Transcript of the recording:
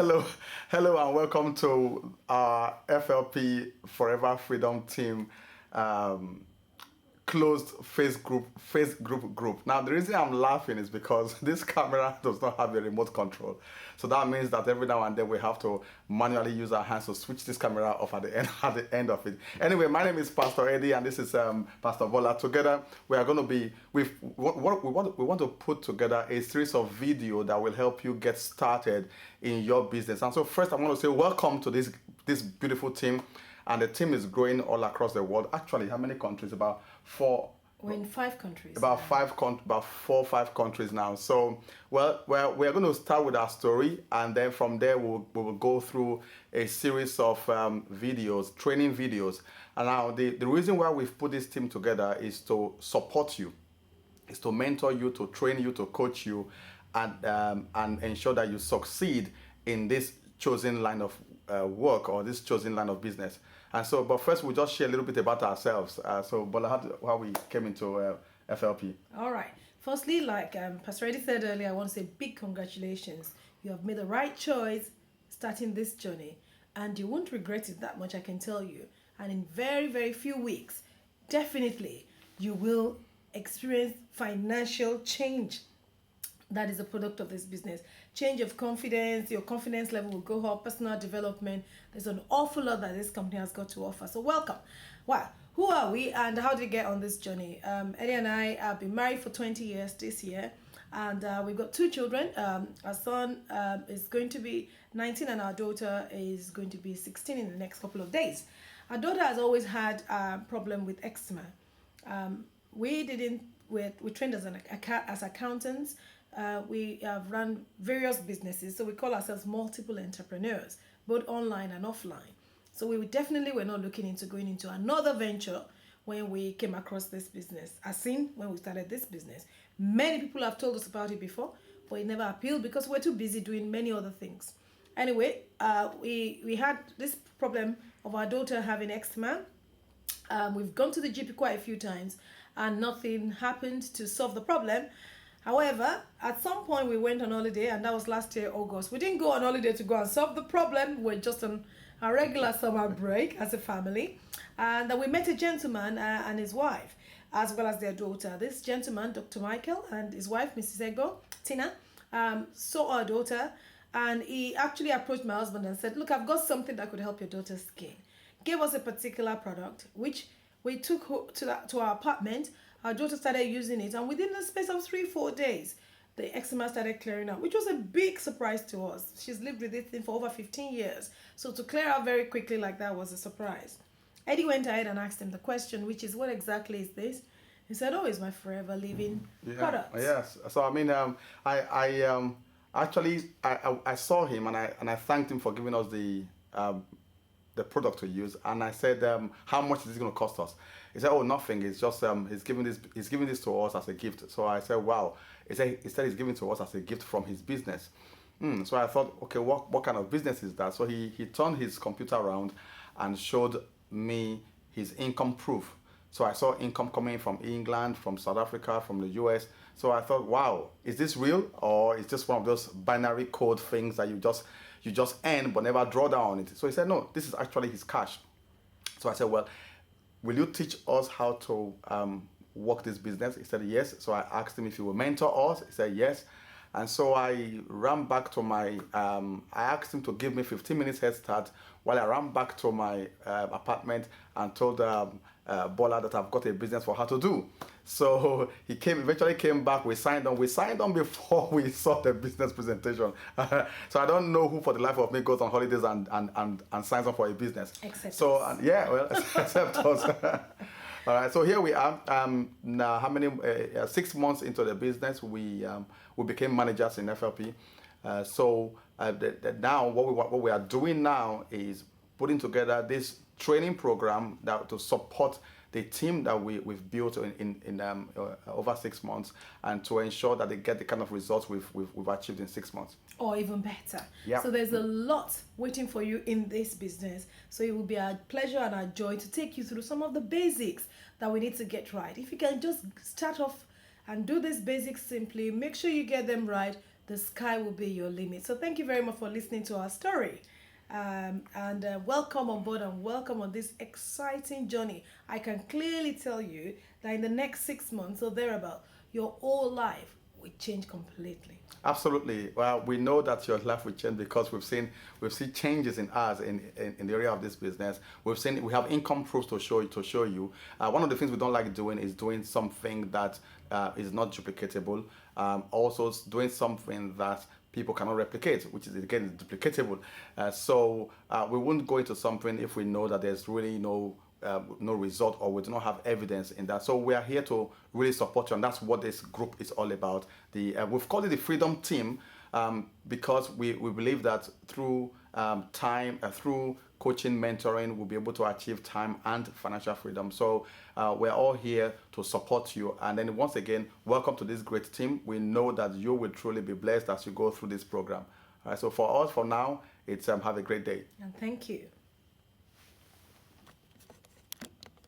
Hello, hello, and welcome to our FLP Forever Freedom Team um, closed face group. Now, the reason I'm laughing is because this camera does not have a remote control, so that means that every now and then we have to manually use our hands to switch this camera off at the end of it. Anyway, my name is Pastor Eddie, and this is Pastor Bola. Together, we are going to be we want to put together a series of video that will help you get started in your business. And so, first, I want to say welcome to this beautiful team. And the team is growing all across the world. Actually, how many countries? About four. We're in 5 countries. About 4 or 5 countries now. So, well, we're going to start with our story, and then from there we'll go through a series of videos, training videos. And now the reason why we've put this team together is to support you, is to mentor you, to train you, to coach you, and ensure that you succeed in this chosen line of work or this chosen line of business. And so, but first we'll just share a little bit about ourselves. So, Bola, how we came into FLP. All right. Firstly, like Pastor Eddie said earlier, I want to say big congratulations. You have made the right choice starting this journey, and you won't regret it that much, I can tell you. And in very, very few weeks, definitely you will experience financial change. That is a product of this business. Change of confidence, your confidence level will go up, personal development. There's an awful lot that this company has got to offer. So welcome. Wow. Who are we and how did we get on this journey? Eddie and I have been married for 20 years this year. And we've got 2 children. Our son is going to be 19 and our daughter is going to be 16 in the next couple of days. Our daughter has always had a problem with eczema. We trained as accountants. We have run various businesses, so we call ourselves multiple entrepreneurs, both online and offline. So we definitely were not looking into going into another venture when we came across this business. As seen when we started this business, many people have told us about it before, but it never appealed because we're too busy doing many other things. Anyway, we had this problem of our daughter having eczema. We've gone to the GP quite a few times, and nothing happened to solve the problem. However, at some point we went on holiday, and that was last year, August. We didn't go on holiday to go and solve the problem. We're just on a regular summer break as a family. And we met a gentleman and his wife, as well as their daughter. This gentleman, Dr. Michael, and his wife, Mrs. Ego, Tina, saw our daughter, and he actually approached my husband and said, look, I've got something that could help your daughter's skin. Gave us a particular product, which we took to our apartment. Our daughter started using it, and within the space of 3-4 days, the eczema started clearing up, which was a big surprise to us. She's lived with this thing for over 15 years. So to clear out very quickly like that was a surprise. Eddie went ahead and asked him the question, which is, what exactly is this? He said, oh, it's my Forever Living product. Yes. So, I mean, I saw him, and I thanked him for giving us the product to use, and I said, how much is it going to cost us? He said, oh, nothing. It's just he's giving this to us as a gift. So I said, wow. He said he's giving to us as a gift from his business. So I thought, okay, what kind of business is that? So he turned his computer around and showed me his income proof. So I saw income coming from England, from South Africa, from the US. So I thought, wow, is this real, or is this one of those binary code things that you just earn but never draw down on it? So he said, no, this is actually his cash. So I said, well, will you teach us how to work this business? He said, yes. So I asked him if he will mentor us. He said, yes. And so I ran back to I asked him to give me 15 minutes head start while I ran back to my apartment and told Bola that I've got a business for her to do. So he eventually came back. We signed on before we saw the business presentation. So I don't know who for the life of me goes on holidays and signs on for a business. Except so us. Except us. All right, so here we are. Now, 6 months into the business, we became managers in FLP. Now what we are doing now is putting together this training program to support the team that we've built in over 6 months, and to ensure that they get the kind of results we've achieved in 6 months. Or even better. Yeah. So there's a lot waiting for you in this business. So it will be a pleasure and a joy to take you through some of the basics that we need to get right. If you can just start off and do these basics simply, make sure you get them right, the sky will be your limit. So thank you very much for listening to our story. And welcome on board and welcome on this exciting journey. I can clearly tell you that in the next 6 months or thereabout, your whole life will change completely. Absolutely. Well, we know that your life will change because we've seen changes in us in the area of this business. We have income proofs to show you. One of the things we don't like doing is doing something that is not duplicatable. Also doing something that people cannot replicate, which is again duplicatable. So we won't go into something if we know that there's really no result or we do not have evidence in that. So we are here to really support you, and that's what this group is all about. We've called it the Freedom Team because we believe that through through coaching, mentoring, we'll be able to achieve time and financial freedom. So we're all here to support you. And then once again, welcome to this great team. We know that you will truly be blessed as you go through this program. All right, so for us, for now, it's have a great day. And thank you.